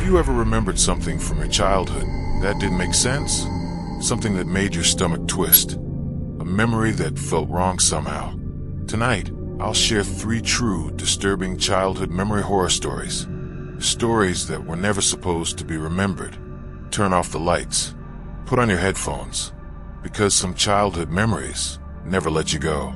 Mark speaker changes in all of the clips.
Speaker 1: you ever remembered something from your childhood that didn't make sense? Something that made your stomach twist? A memory that felt wrong somehow? Tonight, I'll share 3 true, disturbing childhood memory horror stories. Stories that were never supposed to be remembered. Turn off the lights. Put on your headphones. Because some childhood memories never let you go.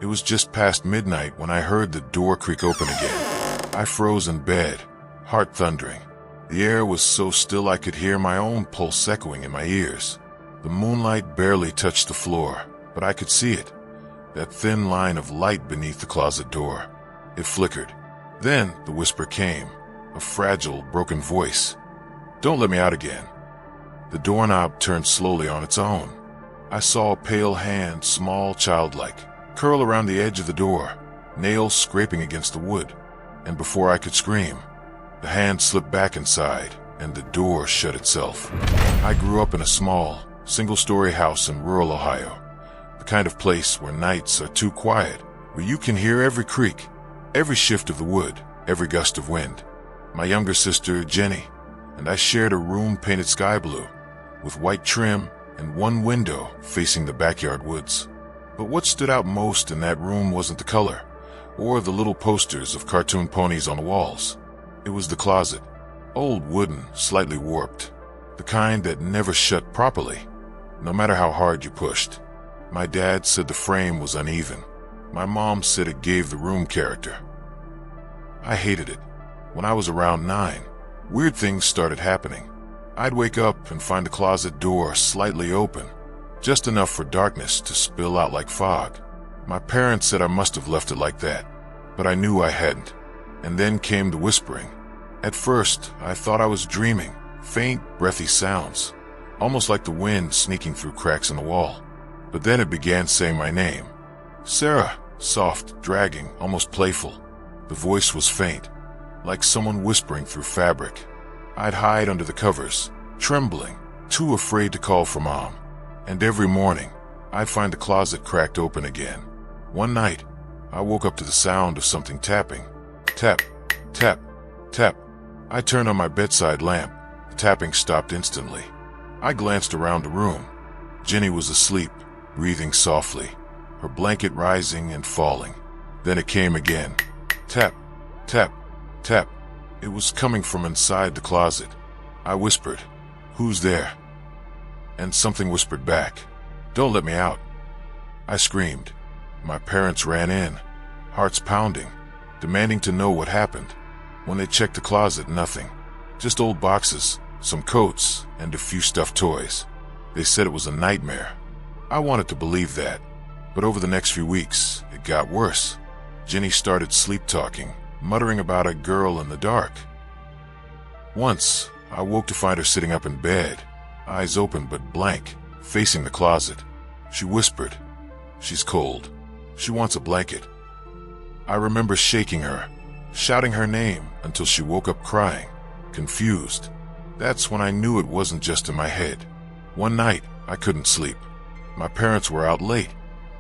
Speaker 1: It was just past midnight when I heard the door creak open again. I froze in bed, heart thundering. The air was so still I could hear my own pulse echoing in my ears. The moonlight barely touched the floor, but I could see it. That thin line of light beneath the closet door. It flickered. Then the whisper came, a fragile, broken voice. "Don't let me out again." The doorknob turned slowly on its own. I saw a pale hand, small, childlike, curl around the edge of the door, nails scraping against the wood. And before I could scream, the hand slipped back inside, and the door shut itself. I grew up in a small, single-story house in rural Ohio. The kind of place where nights are too quiet, where you can hear every creak, every shift of the wood, every gust of wind. My younger sister, Jenny, and I shared a room painted sky blue, with white trim and one window facing the backyard woods. But what stood out most in that room wasn't the color, or the little posters of cartoon ponies on the walls. It was the closet. Old wooden, slightly warped. The kind that never shut properly, no matter how hard you pushed. My dad said the frame was uneven. My mom said it gave the room character. I hated it. When I was around 9, weird things started happening. I'd wake up and find the closet door slightly open, just enough for darkness to spill out like fog. My parents said I must have left it like that, but I knew I hadn't. And then came the whispering. At first, I thought I was dreaming, faint, breathy sounds, almost like the wind sneaking through cracks in the wall. But then it began saying my name. Sarah, soft, dragging, almost playful. The voice was faint, like someone whispering through fabric. I'd hide under the covers, trembling, too afraid to call for Mom. And every morning, I'd find the closet cracked open again. One night, I woke up to the sound of something tapping. Tap, tap, tap. I turned on my bedside lamp. The tapping stopped instantly. I glanced around the room. Jenny was asleep, breathing softly, her blanket rising and falling. Then it came again. Tap, tap, tap. It was coming from inside the closet. I whispered, "Who's there?" And something whispered back, "Don't let me out." I screamed. My parents ran in, hearts pounding, demanding to know what happened. When they checked the closet, nothing. Just old boxes, some coats, and a few stuffed toys. They said it was a nightmare. I wanted to believe that. But over the next few weeks, it got worse. Jenny started sleep-talking, muttering about a girl in the dark. Once, I woke to find her sitting up in bed, eyes open but blank, facing the closet. She whispered, "She's cold. She wants a blanket." I remember shaking her, shouting her name until she woke up crying, confused. That's when I knew it wasn't just in my head. One night, I couldn't sleep. My parents were out late,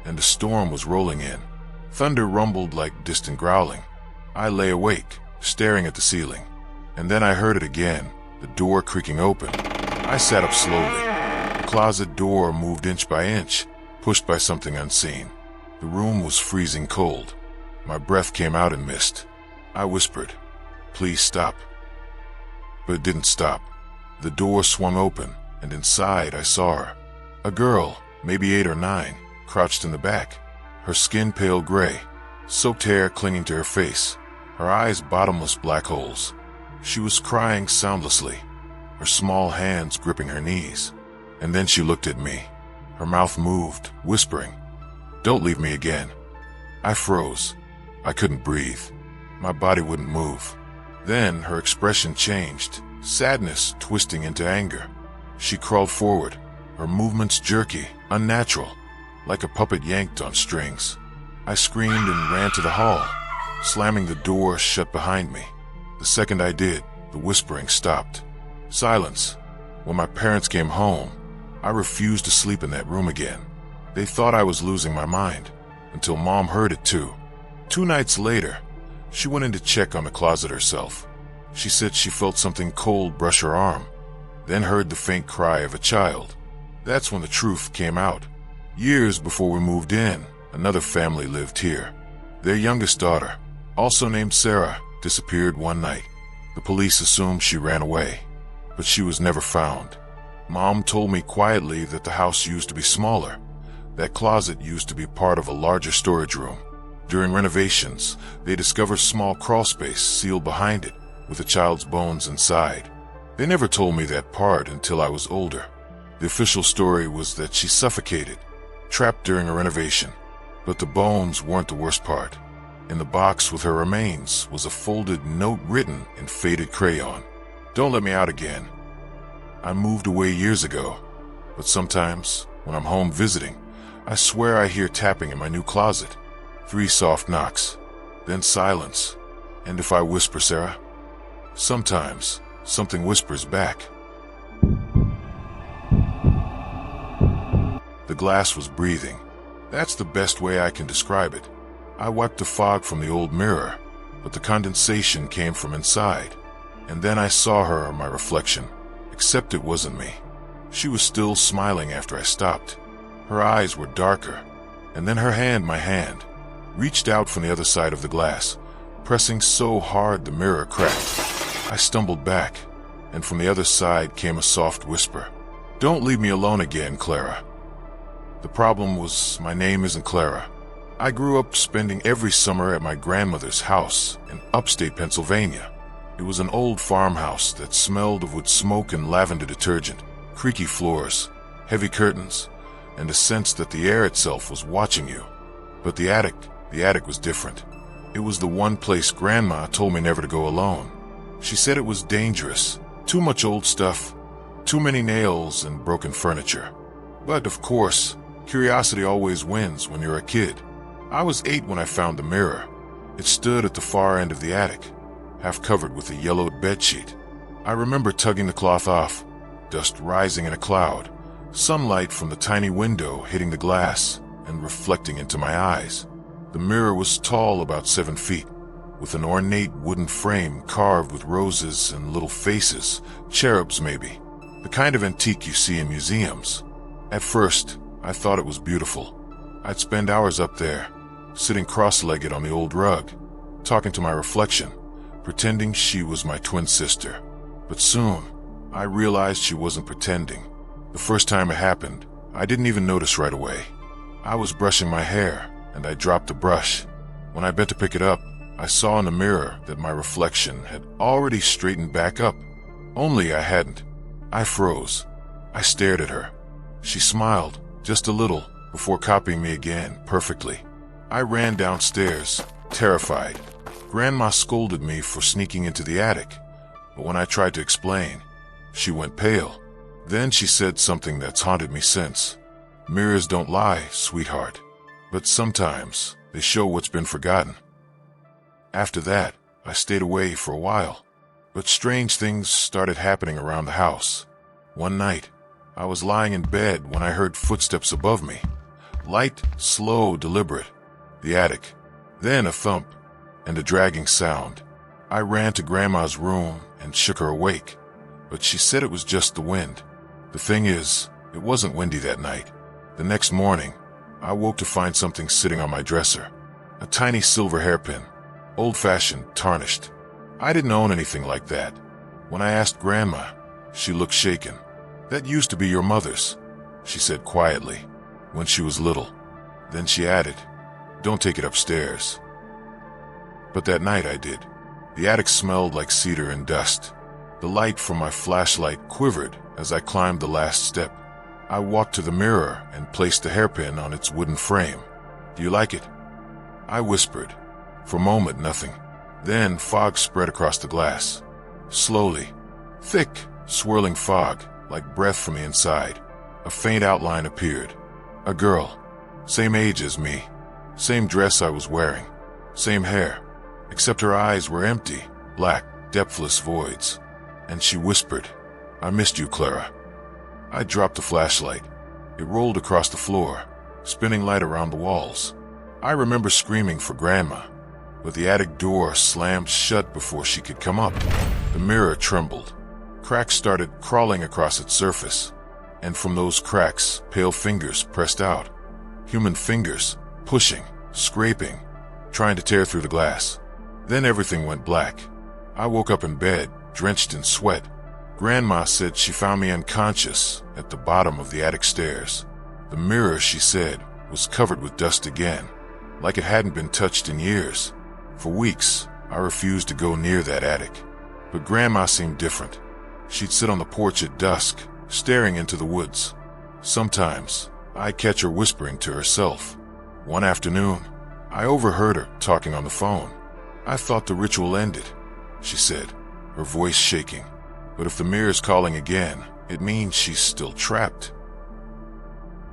Speaker 1: and a storm was rolling in. Thunder rumbled like distant growling. I lay awake, staring at the ceiling. And then I heard it again, the door creaking open. I sat up slowly. The closet door moved inch by inch, pushed by something unseen. The room was freezing cold. My breath came out in mist. I whispered, "Please stop." But it didn't stop. The door swung open, and inside I saw her. A girl, maybe 8 or 9, crouched in the back. Her skin pale gray, soaked hair clinging to her face, her eyes bottomless black holes. She was crying soundlessly, her small hands gripping her knees. And then she looked at me. Her mouth moved, whispering, "Don't leave me again." I froze. I couldn't breathe. My body wouldn't move. Then her expression changed, sadness twisting into anger. She crawled forward, her movements jerky, unnatural, like a puppet yanked on strings. I screamed and ran to the hall, slamming the door shut behind me. The second I did, the whispering stopped. Silence. When my parents came home, I refused to sleep in that room again. They thought I was losing my mind, until Mom heard it too. 2 nights later, she went in to check on the closet herself. She said she felt something cold brush her arm, then heard the faint cry of a child. That's when the truth came out. Years before we moved in, another family lived here. Their youngest daughter, also named Sarah, disappeared one night. The police assumed she ran away, but she was never found. Mom told me quietly that the house used to be smaller. That closet used to be part of a larger storage room. During renovations, they discovered small crawl space sealed behind it, with a child's bones inside. They never told me that part until I was older. The official story was that she suffocated, trapped during a renovation. But the bones weren't the worst part. In the box with her remains was a folded note written in faded crayon. "Don't let me out again. I moved away years ago, but sometimes, when I'm home visiting, I swear I hear tapping in my new closet. 3 soft knocks, then silence. And if I whisper, Sarah, sometimes something whispers back." The glass was breathing. That's the best way I can describe it. I wiped the fog from the old mirror, but the condensation came from inside. And then I saw her, my reflection, except it wasn't me. She was still smiling after I stopped. Her eyes were darker, and then her hand, my hand, reached out from the other side of the glass, pressing so hard the mirror cracked. I stumbled back, and from the other side came a soft whisper. "Don't leave me alone again, Clara." The problem was, my name isn't Clara. I grew up spending every summer at my grandmother's house in upstate Pennsylvania. It was an old farmhouse that smelled of wood smoke and lavender detergent, creaky floors, heavy curtains, and a sense that the air itself was watching you. But the attic was different. It was the one place Grandma told me never to go alone. She said it was dangerous, too much old stuff, too many nails and broken furniture. But of course, curiosity always wins when you're a kid. I was 8 when I found the mirror. It stood at the far end of the attic, half covered with a yellowed bedsheet. I remember tugging the cloth off, dust rising in a cloud, sunlight from the tiny window hitting the glass and reflecting into my eyes. The mirror was tall, about 7 feet, with an ornate wooden frame carved with roses and little faces, cherubs maybe, the kind of antique you see in museums. At first, I thought it was beautiful. I'd spend hours up there, sitting cross-legged on the old rug, talking to my reflection, pretending she was my twin sister. But soon, I realized she wasn't pretending. The first time it happened, I didn't even notice right away. I was brushing my hair, and I dropped the brush. When I bent to pick it up, I saw in the mirror that my reflection had already straightened back up. Only I hadn't. I froze. I stared at her. She smiled, just a little, before copying me again, perfectly. I ran downstairs, terrified. Grandma scolded me for sneaking into the attic, but when I tried to explain, she went pale. Then she said something that's haunted me since. "Mirrors don't lie, sweetheart, but sometimes they show what's been forgotten." After that, I stayed away for a while, but strange things started happening around the house. One night, I was lying in bed when I heard footsteps above me. Light, slow, deliberate. The attic. Then a thump, and a dragging sound. I ran to Grandma's room and shook her awake, but she said it was just the wind. The thing is, it wasn't windy that night. The next morning, I woke to find something sitting on my dresser. A tiny silver hairpin, old-fashioned, tarnished. I didn't own anything like that. When I asked Grandma, she looked shaken. "That used to be your mother's," she said quietly, "when she was little." Then she added, "Don't take it upstairs." But that night I did. The attic smelled like cedar and dust. The light from my flashlight quivered as I climbed the last step. I walked to the mirror and placed the hairpin on its wooden frame. "Do you like it?" I whispered. For a moment, nothing. Then fog spread across the glass. Slowly. Thick, swirling fog, like breath from the inside. A faint outline appeared. A girl. Same age as me. Same dress I was wearing. Same hair. Except her eyes were empty, black, depthless voids. And she whispered, "I missed you, Clara." I dropped the flashlight. It rolled across the floor, spinning light around the walls. I remember screaming for Grandma, but the attic door slammed shut before she could come up. The mirror trembled. Cracks started crawling across its surface, and from those cracks, pale fingers pressed out. Human fingers, pushing, scraping, trying to tear through the glass. Then everything went black. I woke up in bed, drenched in sweat. Grandma said she found me unconscious at the bottom of the attic stairs. The mirror, she said, was covered with dust again, like it hadn't been touched in years. For weeks, I refused to go near that attic. But Grandma seemed different. She'd sit on the porch at dusk, staring into the woods. Sometimes, I'd catch her whispering to herself. One afternoon, I overheard her talking on the phone. "I thought the ritual ended," she said, her voice shaking. "But if the mirror's calling again, it means she's still trapped."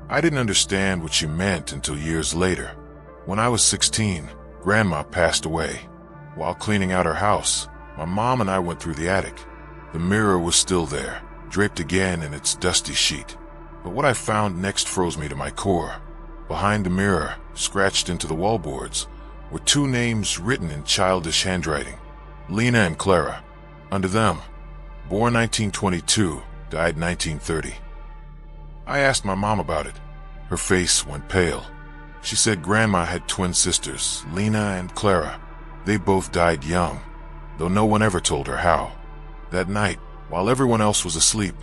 Speaker 1: I didn't understand what she meant until years later. When I was 16, Grandma passed away. While cleaning out her house, my mom and I went through the attic. The mirror was still there, draped again in its dusty sheet. But what I found next froze me to my core. Behind the mirror, scratched into the wallboards, were two names written in childish handwriting: Lena and Clara. Under them, born 1922, died 1930. I asked my mom about it. Her face went pale. She said Grandma had twin sisters, Lena and Clara. They both died young, though no one ever told her how. That night, while everyone else was asleep,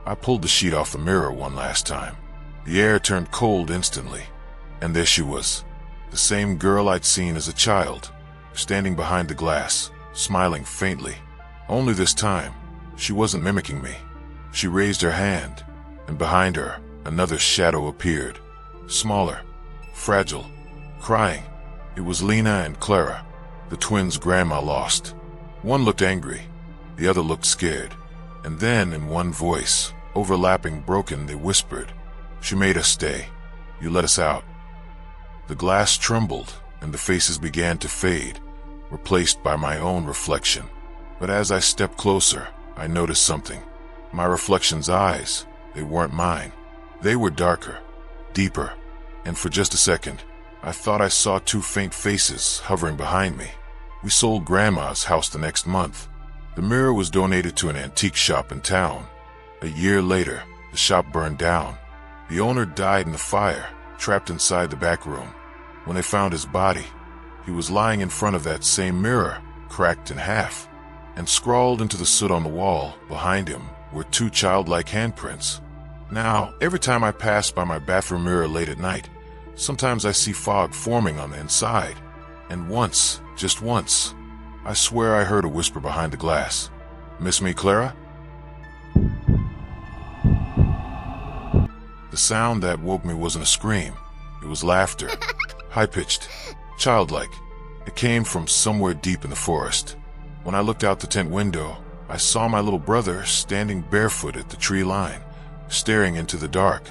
Speaker 1: I pulled the sheet off the mirror one last time. The air turned cold instantly, and there she was, the same girl I'd seen as a child, standing behind the glass, smiling faintly. Only this time, she wasn't mimicking me. She raised her hand, and behind her, another shadow appeared, smaller, fragile, crying. It was Lena and Clara, the twins Grandma lost. One looked angry, the other looked scared, and then in one voice, overlapping, broken, they whispered, "She made us stay. You let us out." The glass trembled, and the faces began to fade, replaced by my own reflection. But as I stepped closer, I noticed something. My reflection's eyes, they weren't mine. They were darker, deeper, and for just a second, I thought I saw two faint faces hovering behind me. We sold Grandma's house the next month. The mirror was donated to an antique shop in town. A year later, the shop burned down. The owner died in the fire, trapped inside the back room. When they found his body, he was lying in front of that same mirror, cracked in half. And scrawled into the soot on the wall behind him were two childlike handprints. Now, every time I pass by my bathroom mirror late at night, sometimes I see fog forming on the inside. And once, just once, I swear I heard a whisper behind the glass. "Miss me, Clara?" The sound that woke me wasn't a scream. It was laughter, high-pitched, childlike. It came from somewhere deep in the forest. When I looked out the tent window, I saw my little brother standing barefoot at the tree line, staring into the dark.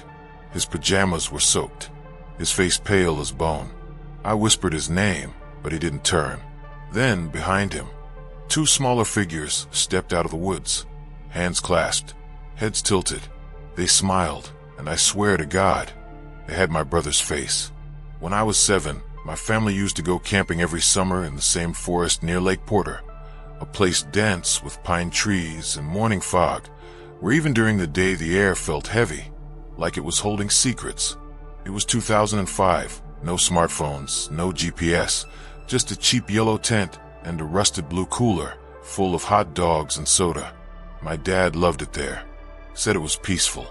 Speaker 1: His pajamas were soaked, his face pale as bone. I whispered his name, but he didn't turn. Then, behind him, two smaller figures stepped out of the woods, hands clasped, heads tilted. They smiled, and I swear to God, they had my brother's face. When I was 7, my family used to go camping every summer in the same forest near Lake Porter, a place dense with pine trees and morning fog, where even during the day the air felt heavy, like it was holding secrets. It was 2005, no smartphones, no GPS, just a cheap yellow tent and a rusted blue cooler full of hot dogs and soda. My dad loved it there, said it was peaceful.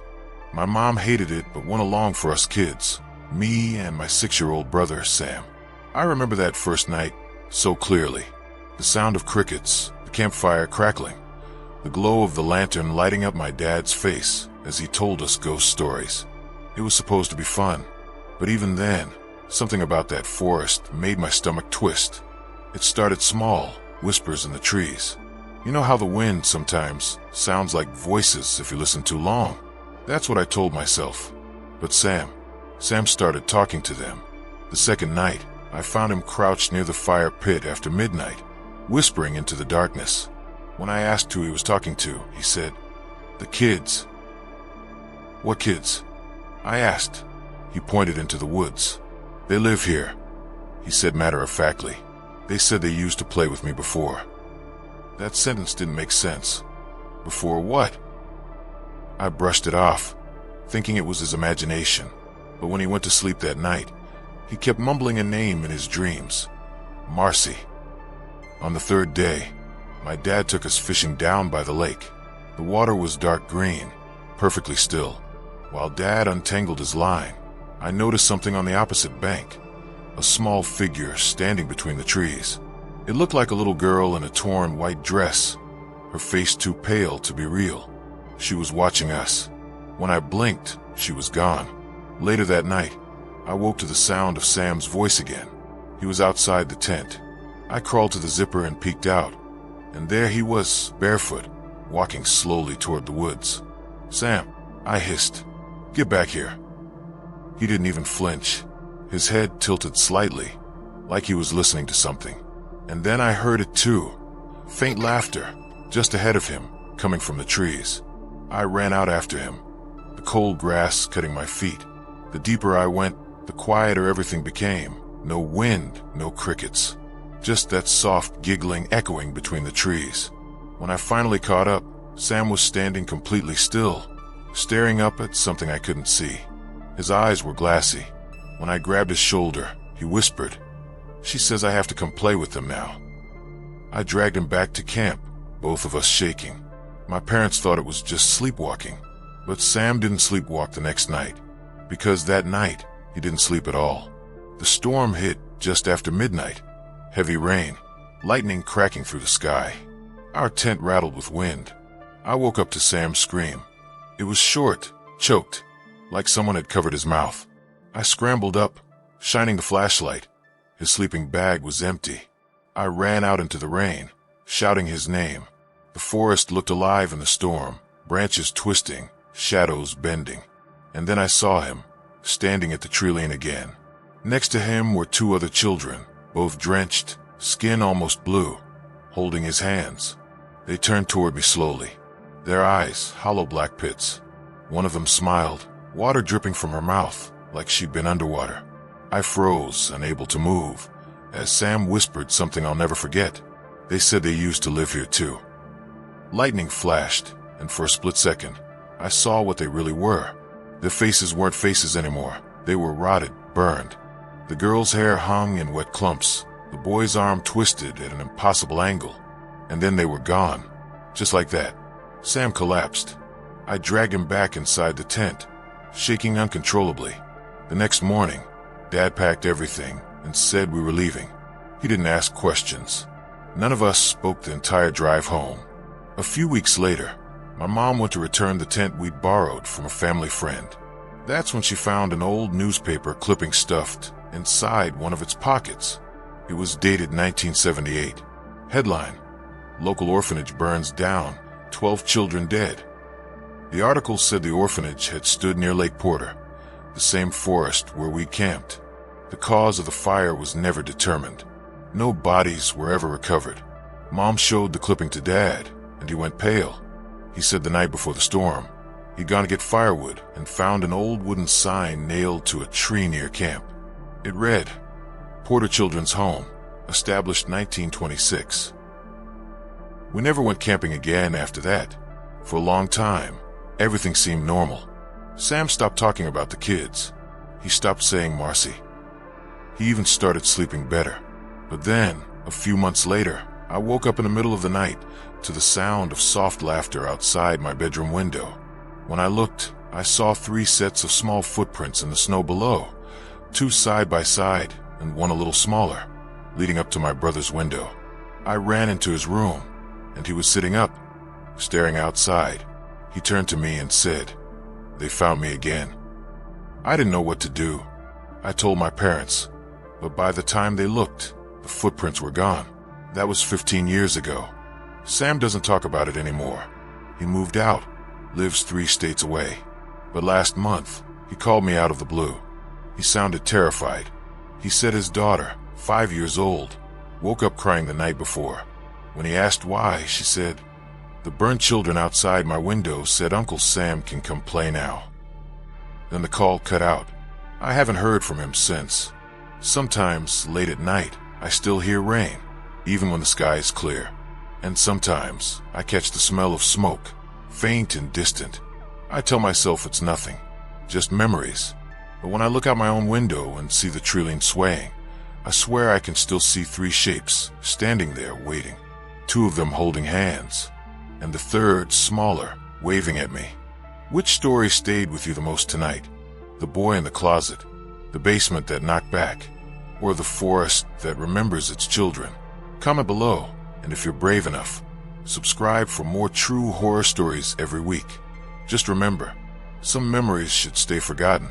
Speaker 1: My mom hated it but went along for us kids, me and my 6-year-old brother, Sam. I remember that first night so clearly. The sound of crickets, the campfire crackling, the glow of the lantern lighting up my dad's face as he told us ghost stories. It was supposed to be fun, but even then, something about that forest made my stomach twist. It started small, whispers in the trees. You know how the wind sometimes sounds like voices if you listen too long? That's what I told myself. But Sam started talking to them. The second night, I found him crouched near the fire pit after midnight, whispering into the darkness. When I asked who he was talking to, he said, "The kids." "What kids?" I asked. He pointed into the woods. "They live here," he said matter-of-factly. They said they used to play with me before. That sentence didn't make sense. Before what? I brushed it off, thinking it was his imagination. But when he went to sleep that night, he kept mumbling a name in his dreams. Marcy. On the third day, my dad took us fishing down by the lake. The water was dark green, perfectly still. While Dad untangled his line, I noticed something on the opposite bank. A small figure standing between the trees. It looked like a little girl in a torn white dress, her face too pale to be real. She was watching us. When I blinked, she was gone. Later that night, I woke to the sound of Sam's voice again. He was outside the tent. I crawled to the zipper and peeked out, and there he was, barefoot, walking slowly toward the woods. "Sam," I hissed, "get back here." He didn't even flinch. His head tilted slightly, like he was listening to something. And then I heard it too. Faint laughter, just ahead of him, coming from the trees. I ran out after him, the cold grass cutting my feet. The deeper I went, the quieter everything became. No wind, no crickets. Just that soft giggling echoing between the trees. When I finally caught up, Sam was standing completely still, staring up at something I couldn't see. His eyes were glassy. When I grabbed his shoulder, he whispered, "She says I have to come play with them now." I dragged him back to camp, both of us shaking. My parents thought it was just sleepwalking, but Sam didn't sleepwalk the next night, because that night he didn't sleep at all. The storm hit just after midnight. Heavy rain, lightning cracking through the sky. Our tent rattled with wind. I woke up to Sam's scream. It was short, choked, like someone had covered his mouth. I scrambled up, shining the flashlight. His sleeping bag was empty. I ran out into the rain, shouting his name. The forest looked alive in the storm, branches twisting, shadows bending. And then I saw him, standing at the tree lane again. Next to him were two other children, both drenched, skin almost blue, holding his hands. They turned toward me slowly, their eyes hollow black pits. One of them smiled, water dripping from her mouth, like she'd been underwater. I froze, unable to move, as Sam whispered something I'll never forget. They said they used to live here too. Lightning flashed, and for a split second, I saw what they really were. Their faces weren't faces anymore. They were rotted, burned. The girl's hair hung in wet clumps, the boy's arm twisted at an impossible angle. And then they were gone, just like that. Sam collapsed. I dragged him back inside the tent, shaking uncontrollably. The next morning, Dad packed everything and said we were leaving. He didn't ask questions. None of us spoke the entire drive home. A few weeks later, my mom went to return the tent we'd borrowed from a family friend. That's when she found an old newspaper clipping stuffed inside one of its pockets. It was dated 1978. Headline: "Local orphanage burns down, 12 children dead." The article said the orphanage had stood near Lake Porter, the same forest where we camped. The cause of the fire was never determined. No bodies were ever recovered. Mom showed the clipping to Dad, and he went pale. He said the night before the storm, he'd gone to get firewood and found an old wooden sign nailed to a tree near camp. It read, "Porter Children's Home, established 1926. We never went camping again after that. For a long time, everything seemed normal. Sam stopped talking about the kids. He stopped saying Marcy. He even started sleeping better. But then, a few months later, I woke up in the middle of the night to the sound of soft laughter outside my bedroom window. When I looked, I saw 3 sets of small footprints in the snow below, 2 side by side and one a little smaller, leading up to my brother's window. I ran into his room, and he was sitting up, staring outside. He turned to me and said, "They found me again." I didn't know what to do. I told my parents, but by the time they looked, the footprints were gone. That was 15 years ago. Sam doesn't talk about it anymore. He moved out, lives 3 states away. But last month, he called me out of the blue. He sounded terrified. He said his daughter, 5 years old, woke up crying the night before. When he asked why, she said, "The burnt children outside my window said Uncle Sam can come play now." Then the call cut out. I haven't heard from him since. Sometimes, late at night, I still hear rain, even when the sky is clear. And sometimes I catch the smell of smoke, faint and distant. I tell myself it's nothing, just memories. But when I look out my own window and see the trillium swaying, I swear I can still see 3 shapes standing there waiting. 2 of them holding hands, and the third, smaller, waving at me. Which story stayed with you the most tonight? The boy in the closet, the basement that knocked back, or the forest that remembers its children? Comment below, and if you're brave enough, subscribe for more true horror stories every week. Just remember, some memories should stay forgotten,